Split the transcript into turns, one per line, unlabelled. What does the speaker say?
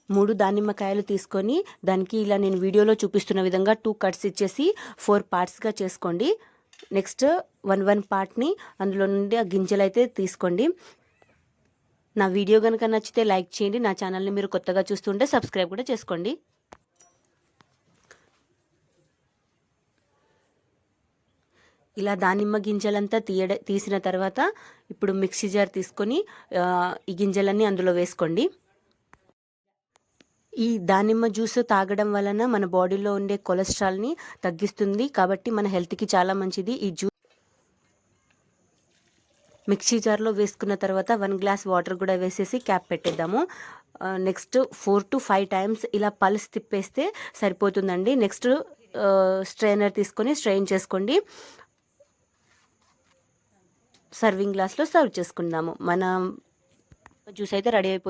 3 దానిమ్మకాయలు తీసుకొని దానికి ఇలా నేను వీడియోలో చూపిస్తున్న విధంగా 2 కట్స్ ఇచ్చేసి 4 పార్ట్స్గా చేసుకోండి. నెక్స్ట్ 1 పార్ట్ని అందులో నుండి ఆ గింజలు అయితే తీసుకోండి. నా వీడియో కనుక నచ్చితే లైక్ చేయండి. నా ఛానల్ని మీరు కొత్తగా చూస్తుంటే సబ్స్క్రైబ్ కూడా చేసుకోండి. ఇలా దానిమ్మ గింజలంతా తీసిన తర్వాత ఇప్పుడు మిక్సీ జార్ తీసుకొని ఈ గింజలన్నీ అందులో వేసుకోండి. ఈ దానిమ్మ జ్యూస్ తాగడం వలన మన బాడీలో ఉండే కొలెస్ట్రాల్ని తగ్గిస్తుంది, కాబట్టి మన హెల్త్కి చాలా మంచిది. ఈ జ్యూస్ మిక్సీ జార్లో వేసుకున్న తర్వాత 1 గ్లాస్ వాటర్ కూడా వేసేసి క్యాప్ పెట్టేద్దాము. నెక్స్ట్ 4 to 5 టైమ్స్ ఇలా పల్స్ తిప్పేస్తే సరిపోతుందండి. నెక్స్ట్ స్ట్రైనర్ తీసుకొని స్ట్రెయిన్ చేసుకోండి. సర్వింగ్ గ్లాస్లో సర్వ్ చేసుకుందాము. మన జ్యూస్ అయితే రెడీ అయిపోతుంది.